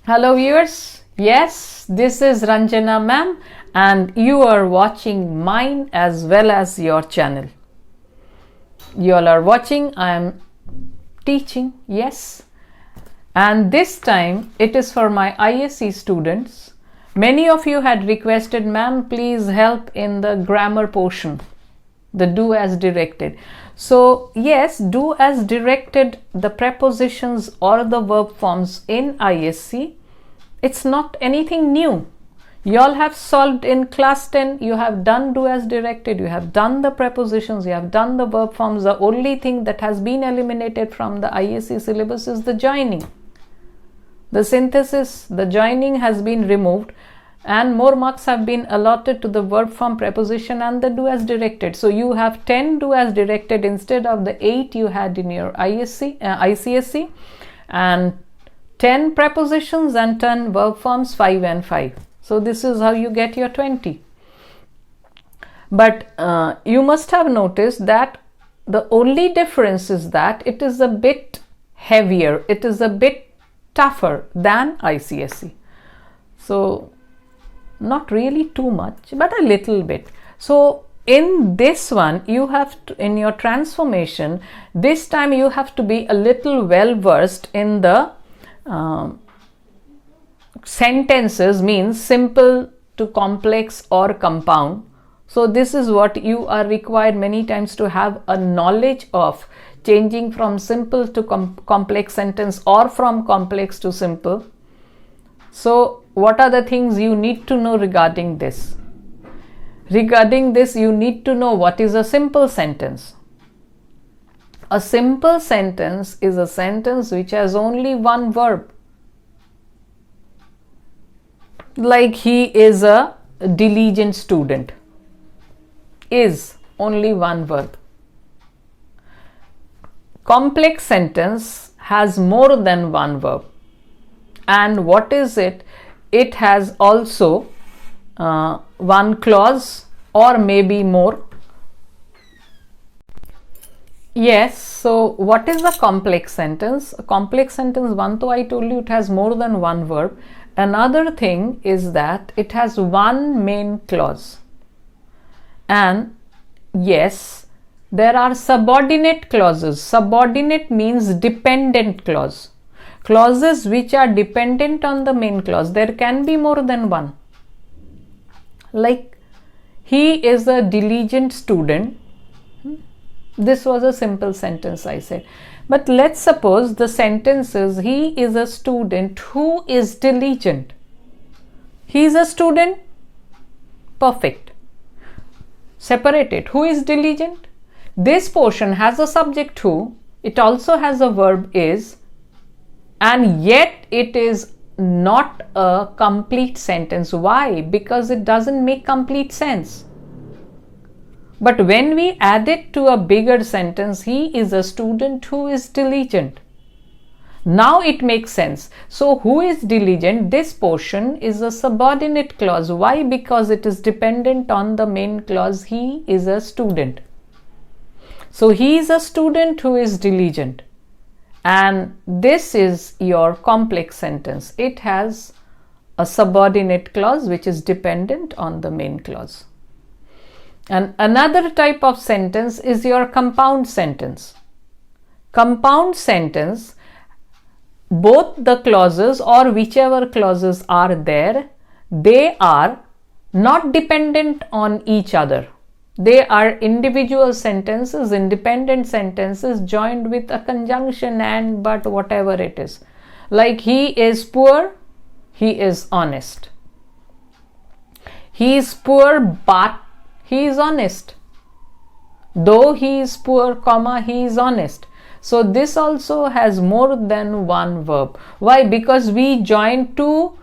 Hello viewers, yes, this is Ranjana ma'am and you are watching mine as well as your channel. You all are watching, I am teaching, yes, and this time it is for my ISC students. Many of you had requested, ma'am, please help in the grammar portion, the do as directed. So yes, do as directed, the prepositions or the verb forms in ISC, it's not anything new. You all have solved in class 10, you have done do as directed, you have done the prepositions, you have done the verb forms. The only thing that has been eliminated from the ISC syllabus is the joining. The synthesis, the joining has been removed and more marks have been allotted to the verb form, preposition and the do as directed. So you have 10 do as directed instead of the 8 you had in your ICSE, and 10 prepositions and 10 verb forms, 5 and 5. So this is how you get your 20. But you must have noticed that the only difference is that it is a bit heavier, it is a bit tougher than ICSE. So not really too much, but a little bit. So in this one, you have to, in your transformation, this time you have to be a little well versed in the sentences, means simple to complex or compound. So this is what you are required many times to have a knowledge of, changing from simple to complex sentence or from complex to simple. So what are the things you need to know regarding this? Regarding this, you need to know what is a simple sentence. A simple sentence is a sentence which has only one verb. Like he is a diligent student. Is only one verb. Complex sentence has more than one verb. And what is it? It has also one clause or maybe more. Yes, so what is a complex sentence? A complex sentence, one though I told you it has more than one verb. Another thing is that it has one main clause. And yes, there are subordinate clauses. Subordinate means dependent clause. Clauses which are dependent on the main clause. There can be more than one. Like, he is a diligent student. This was a simple sentence I said. But let's suppose the sentence is, he is a student who is diligent. He is a student. Perfect. Separate it. Who is diligent? This portion has a subject who. It also has a verb is. And yet it is not a complete sentence. Why? Because it doesn't make complete sense. But when we add it to a bigger sentence, he is a student who is diligent. Now it makes sense. So who is diligent? This portion is a subordinate clause. Why? Because it is dependent on the main clause. He is a student. So he is a student who is diligent. And this is your complex sentence. It has a subordinate clause which is dependent on the main clause. And another type of sentence is your compound sentence. Compound sentence, both the clauses or whichever clauses are there, they are not dependent on each other. They are individual sentences, independent sentences joined with a conjunction and, but, whatever it is. Like he is poor, he is honest. He is poor but he is honest. Though he is poor, comma, he is honest. So this also has more than one verb. Why? Because we join two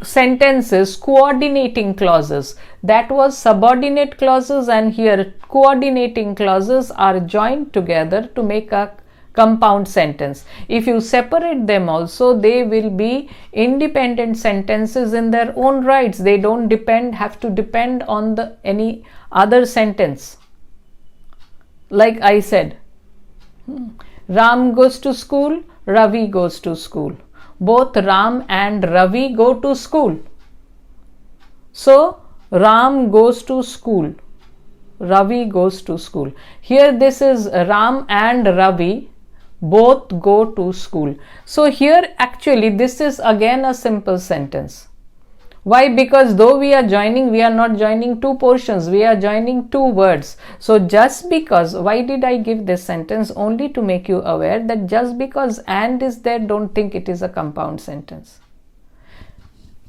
sentences, coordinating clauses. That was subordinate clauses, and here coordinating clauses are joined together to make a compound sentence. If you separate them also, they will be independent sentences in their own rights. They don't have to depend on any other sentence. Like I said, Ram goes to school, Ravi goes to school. both Ram and Ravi go to school. So Ram goes to school, Ravi goes to school. Here this is Ram and Ravi both go to school. So here actually this is again a simple sentence. Why? Because though we are joining, we are not joining two portions, we are joining two words. So just because, why did I give this sentence? Only to make you aware that just because and is there, don't think it is a compound sentence.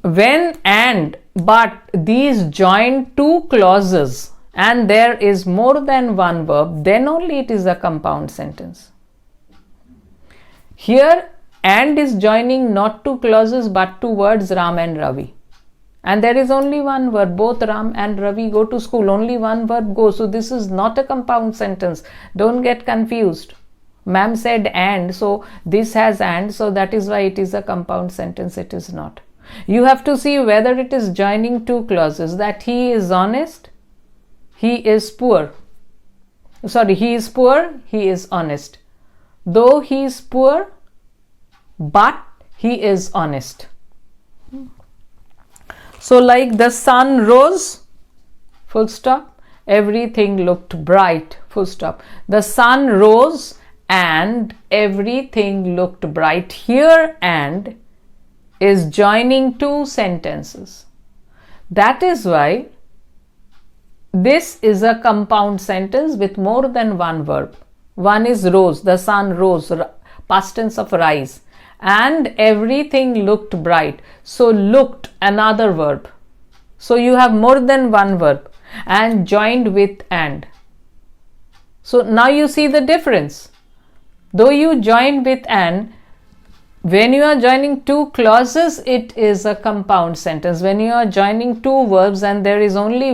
When and but these join two clauses and there is more than one verb, then only it is a compound sentence. Here and is joining not two clauses but two words, Ram and Ravi. And there is only one verb, both Ram and Ravi go to school, only one verb goes. So this is not a compound sentence. Don't get confused. Ma'am said and, so this has and, so that is why it is a compound sentence. It is not. You have to see whether it is joining two clauses, that he is honest, he is poor. Sorry, he is poor, he is honest. Though he is poor, but he is honest. So like the sun rose, full stop, everything looked bright, full stop. The sun rose and everything looked bright. Here and is joining two sentences. That is why this is a compound sentence with more than one verb. One is rose, the sun rose, past tense of rise. And everything looked bright. So looked, another verb. So you have more than one verb and joined with and. So now you see the difference. Though you join with and, when you are joining two clauses, it is a compound sentence. When you are joining two verbs and there is only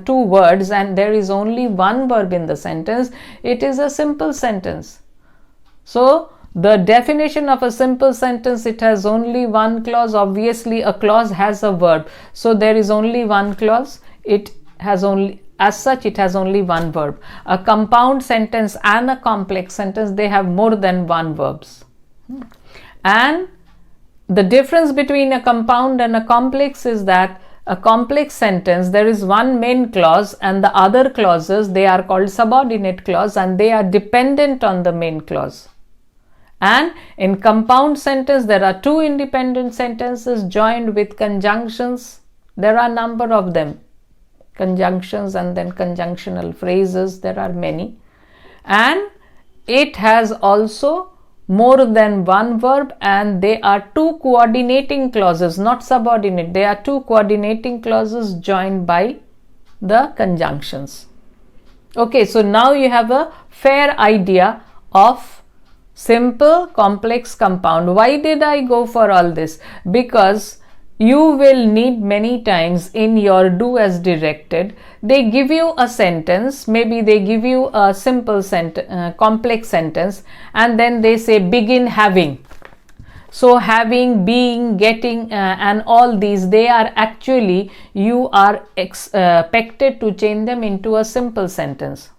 two words and there is only one verb in the sentence, it is a simple sentence. So the definition of a simple sentence, it has only one clause. Obviously a clause has a verb, so there is only one clause. It has only, as such, it has only one verb. A compound sentence and a complex sentence, they have more than one verbs. And the difference between a compound and a complex is that a complex sentence, there is one main clause and the other clauses, they are called subordinate clause and they are dependent on the main clause. And in compound sentence, there are two independent sentences joined with conjunctions. There are a number of them. Conjunctions and then conjunctional phrases. There are many. And it has also more than one verb and they are two coordinating clauses, not subordinate. They are two coordinating clauses joined by the conjunctions. Okay, so now you have a fair idea of simple, complex, compound. Why did I go for all this? Because you will need many times in your do as directed. They give you a sentence, maybe they give you a simple complex sentence, and then they say begin having. So having, being, getting and all these, they are actually, you are expected to change them into a simple sentence.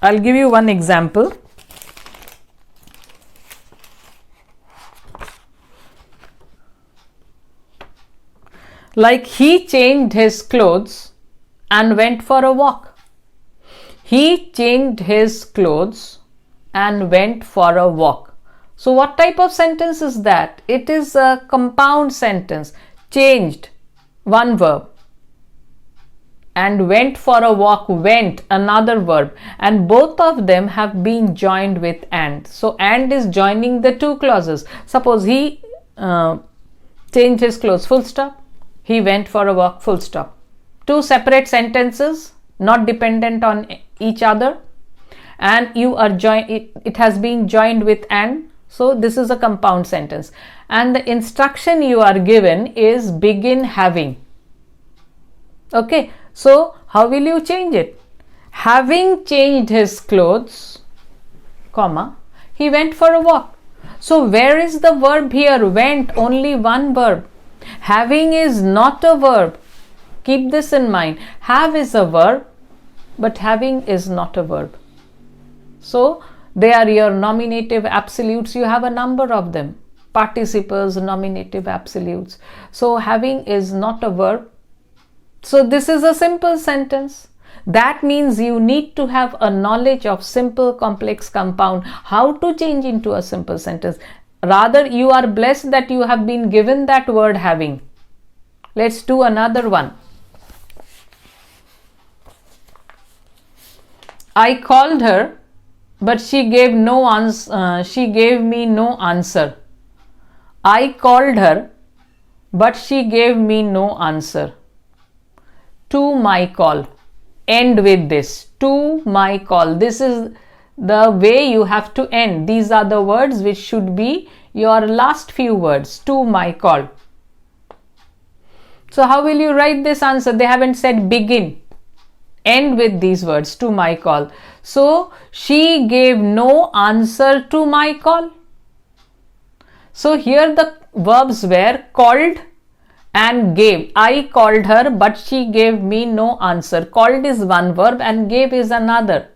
I'll give you one example. Like he changed his clothes and went for a walk. He changed his clothes and went for a walk. So what type of sentence is that? It is a compound sentence. Changed, one verb. And went for a walk, went, another verb. And both of them have been joined with and. So and is joining the two clauses. Suppose he changed his clothes, full stop. He went for a walk, full stop. Two separate sentences, not dependent on each other. And you are it has been joined with and. So this is a compound sentence. And the instruction you are given is begin having. Okay, so how will you change it? Having changed his clothes, comma, he went for a walk. So where is the verb here? Went, only one verb. Having is not a verb. Keep this in mind. Have is a verb, but having is not a verb. So they are your nominative absolutes. You have a number of them. participles, nominative absolutes. So having is not a verb. So this is a simple sentence. That means you need to have a knowledge of simple, complex, compound, how to change into a simple sentence. Rather, you are blessed that you have been given that word having. Let's do another one. I called her, but she gave no answer. She gave me no answer. I called her, but she gave me no answer. To my call. End with this. To my call. This is the way you have to end. These are the words which should be your last few words. To my call. So how will you write this answer? They haven't said begin. End with these words. To my call. So she gave no answer to my call. So here the verbs were called and gave. I called her, but she gave me no answer. Called is one verb and gave is another.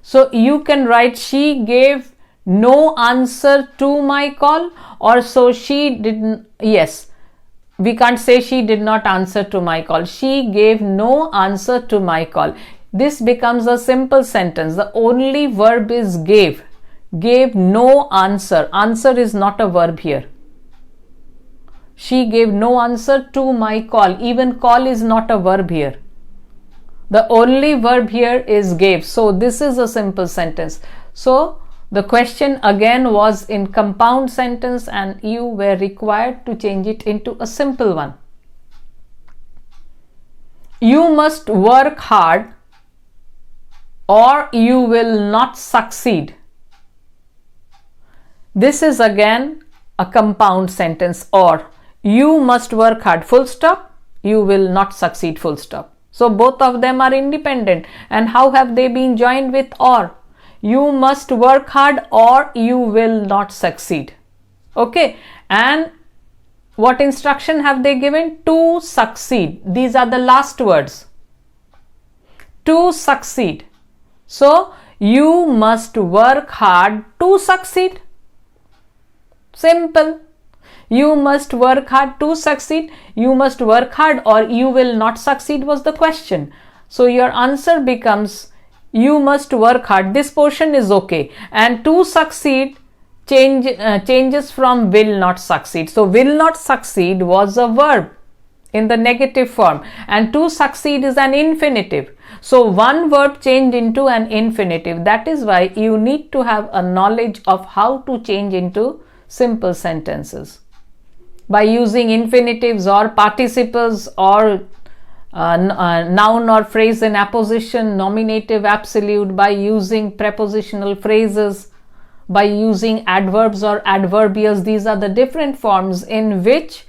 So you can write she gave no answer to my call, or so she didn't. Yes, we can't say she did not answer to my call. She gave no answer to my call. This becomes a simple sentence. The only verb is gave. Gave no answer. Answer is not a verb here. She gave no answer to my call. Even call is not a verb here. The only verb here is gave. So this is a simple sentence. So the question again was in compound sentence and you were required to change it into a simple one. You must work hard or you will not succeed. This is again a compound sentence. Or you must work hard, full stop, you will not succeed, full stop. So both of them are independent. And how have they been joined with or? You must work hard or you will not succeed. Okay. And what instruction have they given? To succeed. These are the last words. To succeed. So you must work hard to succeed. Simple. You must work hard to succeed. You must work hard or you will not succeed was the question. So your answer becomes you must work hard. This portion is okay. And to succeed changes from will not succeed. So will not succeed was a verb in the negative form. And to succeed is an infinitive. So one verb changed into an infinitive. That is why you need to have a knowledge of how to change into simple sentences. By using infinitives or participles or noun or phrase in apposition, nominative absolute, by using prepositional phrases, by using adverbs or adverbials. These are the different forms in which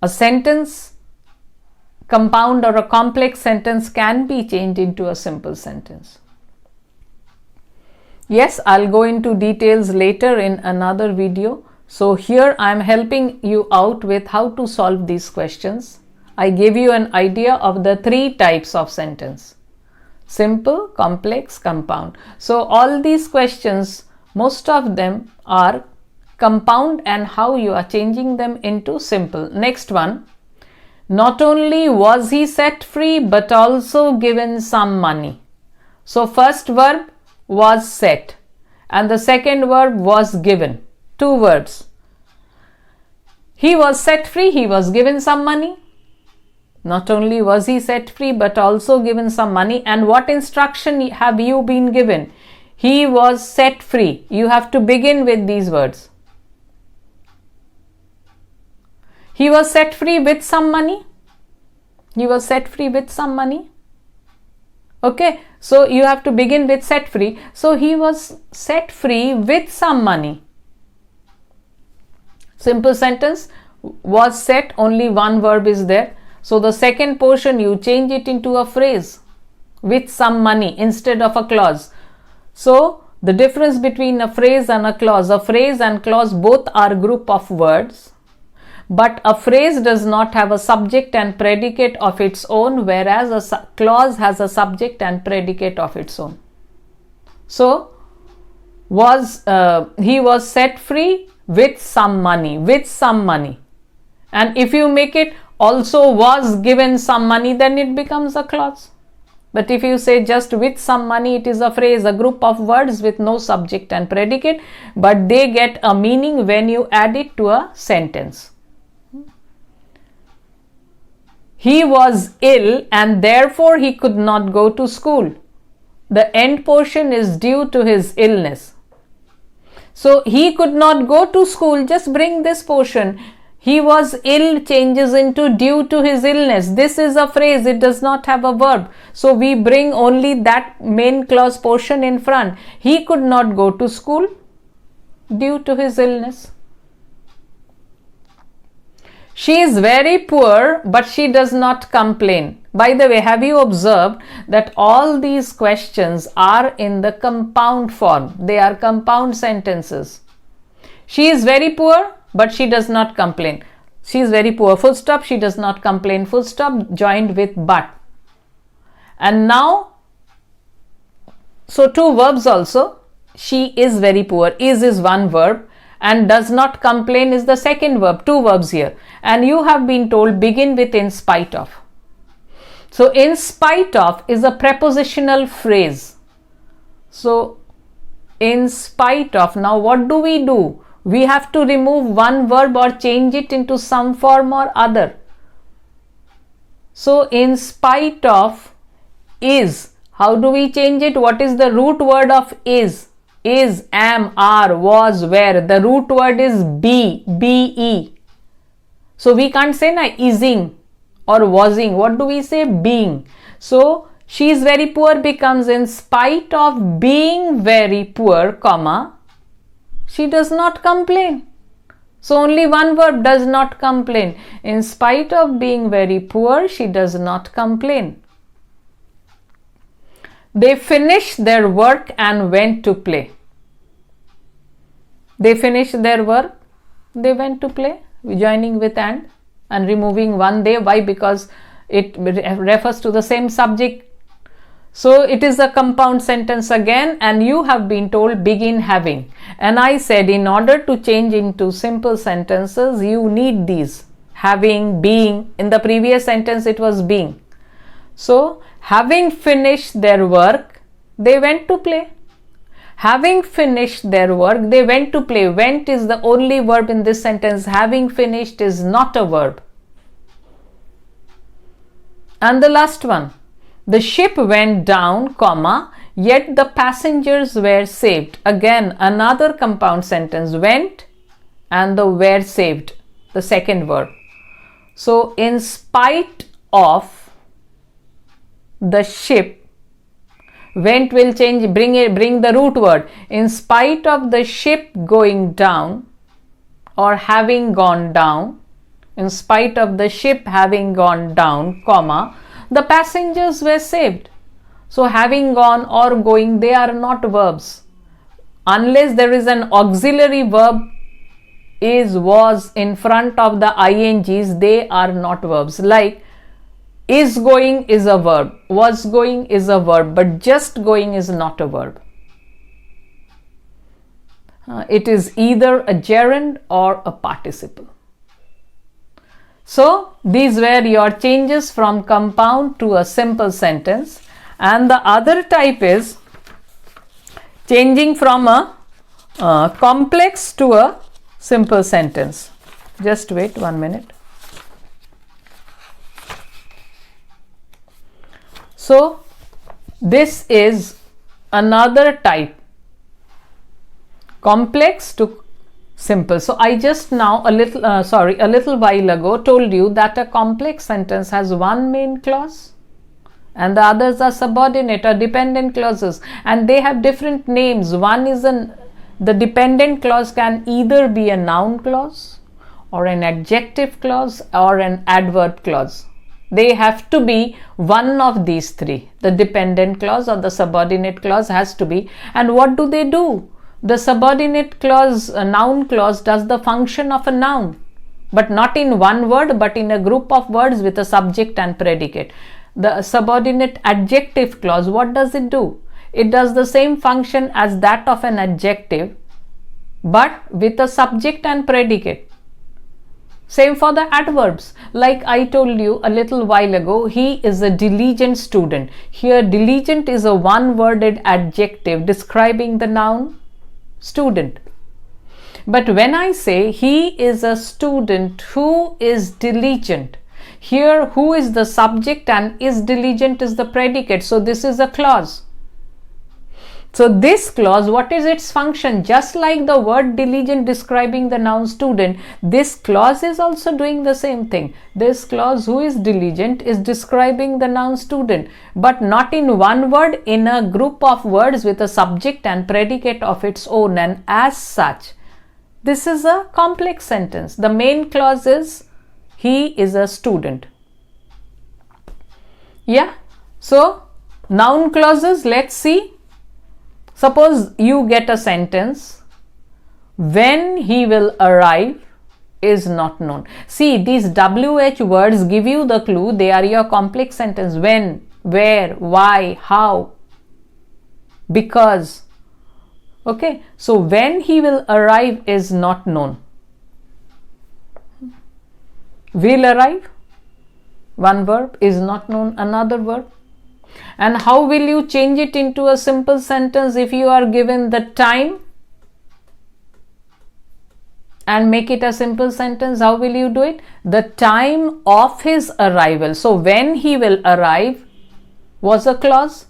a sentence, compound or a complex sentence can be changed into a simple sentence. Yes, I'll go into details later in another video. So here I am helping you out with how to solve these questions. I gave you an idea of the three types of sentence: simple, complex, compound. So all these questions, most of them are compound and how you are changing them into simple. Next one, not only was he set free but also given some money. So first verb was set and the second verb was given. Two words. He was set free, he was given some money. Not only was he set free but also given some money. And what instruction have you been given? He was set free. You have to begin with these words. He was set free with some money. He was set free with some money. Okay, so you have to begin with set free. So he was set free with some money. Simple sentence. Was set, only one verb is there. So the second portion you change it into a phrase with some money instead of a clause. So the difference between a phrase and a phrase and clause both are group of words, but a phrase does not have a subject and predicate of its own, whereas a clause has a subject and predicate of its own. So he was set free with some money, with some money. And if you make it also was given some money, then it becomes a clause. But if you say just with some money, it is a phrase, a group of words with no subject and predicate, but they get a meaning when you add it to a sentence. He was ill and therefore he could not go to school. The end portion is due to his illness. So he could not go to school, just bring this portion. He was ill changes into due to his illness. This is a phrase, it does not have a verb. So we bring only that main clause portion in front. He could not go to school due to his illness. She is very poor, but she does not complain. By the way, have you observed that all these questions are in the compound form? They are compound sentences. She is very poor, but she does not complain. She is very poor, full stop, she does not complain, full stop, joined with but. And now, so two verbs also. She is very poor, is one verb, and does not complain is the second verb, two verbs here. And you have been told begin with in spite of. So in spite of is a prepositional phrase. So in spite of, now what do? We have to remove one verb or change it into some form or other. So in spite of is, how do we change it? What is the root word of is? Is, am, are, was, were. The root word is be, be. So we can't say na ising or wasing. What do we say? Being. So she is very poor becomes in spite of being very poor, comma, she does not complain. So only one verb, does not complain. In spite of being very poor, she does not complain. They finished their work and went to play. They finished their work, they went to play, joining with and removing one they. Why? Because it refers to the same subject. So it is a compound sentence again, and you have been told begin having. And I said in order to change into simple sentences, you need these. Having, being. In the previous sentence it was being. So having finished their work, they went to play. Having finished their work, they went to play. Went is the only verb in this sentence. Having finished is not a verb. And the last one. The ship went down, comma, yet the passengers were saved. Again, another compound sentence. Went and the were saved, the second verb. So, in spite of the ship, went will change, bring the root word. In spite of the ship going down or having gone down, in spite of the ship having gone down, comma, the passengers were saved. So having gone or going, they are not verbs. Unless there is an auxiliary verb, is, was in front of the ings, they are not verbs. Like is going is a verb, was going is a verb, but just going is not a verb. It is either a gerund or a participle. So these were your changes from compound to a simple sentence, and the other type is changing from a complex to a simple sentence. Just wait 1 minute. So this is another type, complex to simple. So I just now a little while ago told you that a complex sentence has one main clause and the others are subordinate or dependent clauses, and they have different names. One is the dependent clause can either be a noun clause or an adjective clause or an adverb clause. They have to be one of these three. The dependent clause or the subordinate clause has to be. And what do? The subordinate clause, a noun clause, does the function of a noun, but not in one word, but in a group of words with a subject and predicate. The subordinate adjective clause, what does it do? It does the same function as that of an adjective, but with a subject and predicate. Same for the adverbs. Like I told you a little while ago, he is a diligent student. Here diligent is a one-worded adjective describing the noun student. But when I say he is a student who is diligent, here who is the subject and is diligent is the predicate. So this is a clause. So this clause, what is its function? Just like the word diligent describing the noun student, this clause is also doing the same thing. This clause, who is diligent, is describing the noun student, but not in one word, in a group of words with a subject and predicate of its own, and as such, this is a complex sentence. The main clause is he is a student. Yeah. So noun clauses, let's see. Suppose you get a sentence, when he will arrive is not known. See, these WH words give you the clue. They are your complex sentence. When, where, why, how, because. Okay, so when he will arrive is not known. Will arrive, one verb, is not known, another verb. And how will you change it into a simple sentence if you are given the time and make it a simple sentence? How will you do it? The time of his arrival. So when he will arrive was a clause.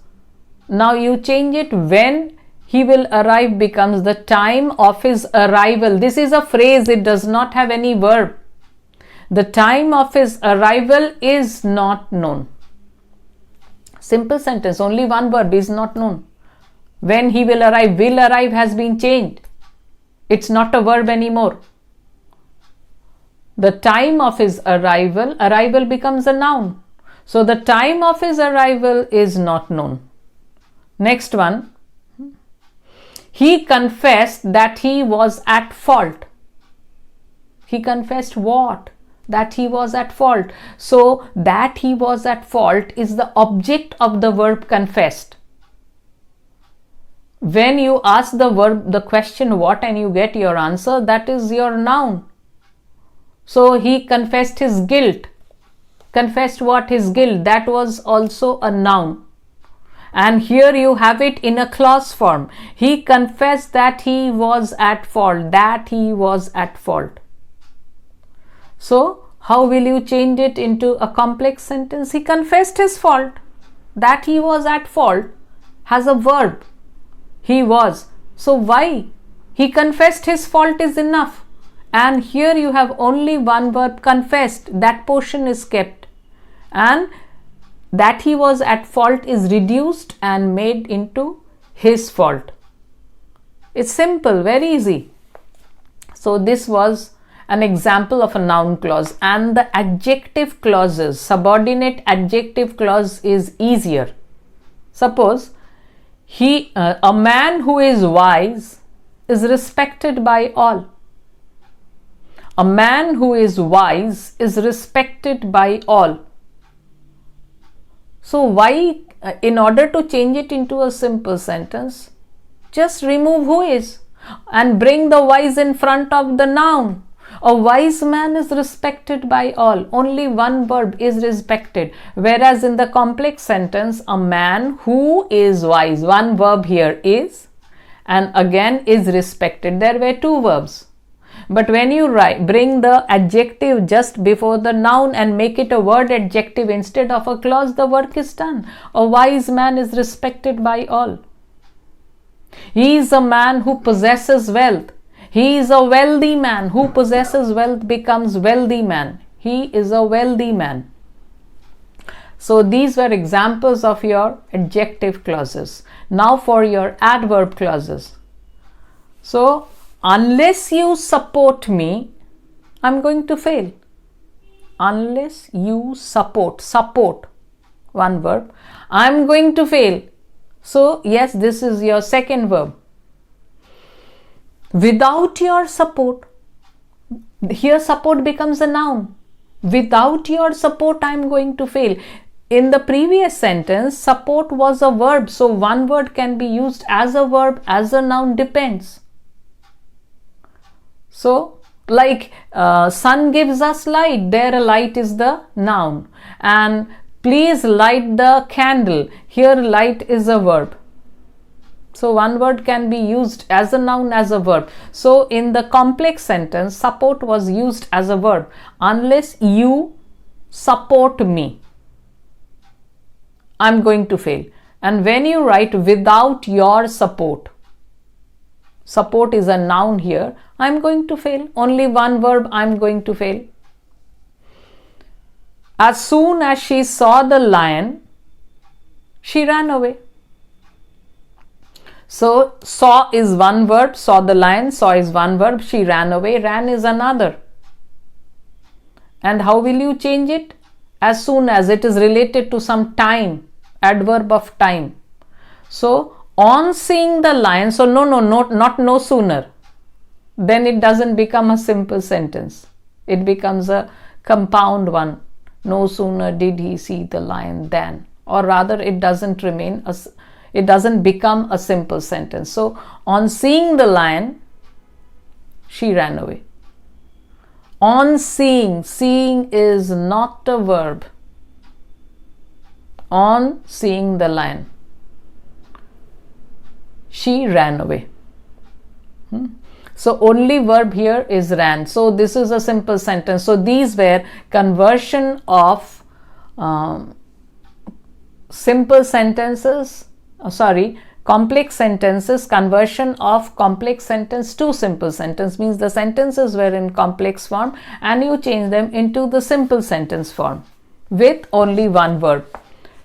Now you change it, when he will arrive becomes the time of his arrival. This is a phrase, it does not have any verb. The time of his arrival is not known. Simple sentence, only one verb, is not known. When he will arrive has been changed. It's not a verb anymore. The time of his arrival becomes a noun. So the time of his arrival is not known. Next one. He confessed that he was at fault. He confessed what? That he was at fault. So that he was at fault is the object of the verb confessed. When you ask the question what and you get your answer, that is your noun. So he confessed his guilt. Confessed what? His guilt. That was also a noun. And here you have it in a clause form. He confessed that he was at fault. That he was at fault. So, how will you change it into a complex sentence? He confessed his fault. That he was at fault has a verb. He was. So, why? He confessed his fault is enough. And here you have only one verb, confessed. That portion is kept. And that he was at fault is reduced and made into his fault. It's simple, very easy. So, this was an example of a noun clause. And the adjective clauses, subordinate adjective clause is easier. Suppose a man who is wise is respected by all. A man who is wise is respected by all. So why, in order to change it into a simple sentence, just remove who is and bring the wise in front of the noun. A wise man is respected by all. Only one verb is respected. Whereas in the complex sentence, a man who is wise, one verb here is, and again is respected. There were two verbs. But when you bring the adjective just before the noun and make it a word adjective instead of a clause, the work is done. A wise man is respected by all. He is a man who possesses wealth. He is a wealthy man. Who possesses wealth becomes wealthy man. He is a wealthy man. So these were examples of your adjective clauses. Now for your adverb clauses. So unless you support me, I'm going to fail. Unless you support, one verb, I'm going to fail. So yes, this is your second verb. Without your support, here support becomes a noun. Without your support, I'm going to fail. In the previous sentence, support was a verb. So one word can be used as a verb, as a noun, depends. So like sun gives us light, there light is the noun, and please light the candle, here light is a verb. So one word can be used as a noun, as a verb. So in the complex sentence, support was used as a verb. Unless you support me, I'm going to fail. And when you write without your support, support is a noun here, I'm going to fail. Only one verb, I'm going to fail. As soon as she saw the lion, she ran away. So saw is one verb, saw the lion, saw is one verb, she ran away, ran is another. And how will you change it? As soon as, it is related to some time, adverb of time. So on seeing the lion, so not no sooner, then it doesn't become a simple sentence. It becomes a compound one. No sooner did he see the lion than, or rather it doesn't become a simple sentence. So on seeing the lion, she ran away. On seeing, seeing is not a verb. On seeing the lion, she ran away. So only verb here is ran. So this is a simple sentence. So these were conversion of simple sentences, complex sentences, conversion of complex sentence to simple sentence, means the sentences were in complex form and you change them into the simple sentence form with only one verb.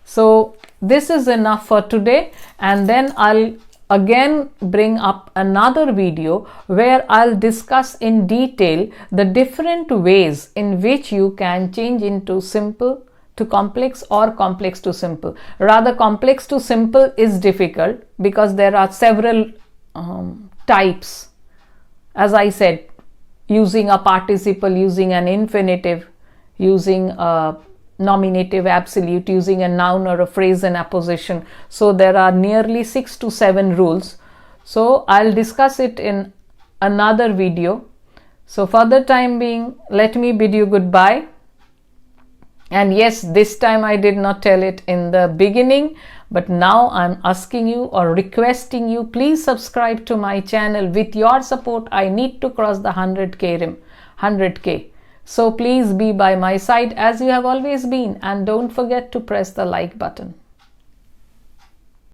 So this is enough for today, and then I'll again bring up another video where I'll discuss in detail the different ways in which you can change into simple to complex or complex to simple. Rather, complex to simple is difficult because there are several types. As I said, using a participle, using an infinitive, using a nominative absolute, using a noun or a phrase in apposition. So there are nearly 6 to 7 rules. So I'll discuss it in another video. So for the time being, let me bid you goodbye. And yes, this time I did not tell it in the beginning, but now I'm asking you or requesting you, please subscribe to my channel. With your support, I need to cross the 100K. So please be by my side as you have always been, and don't forget to press the like button.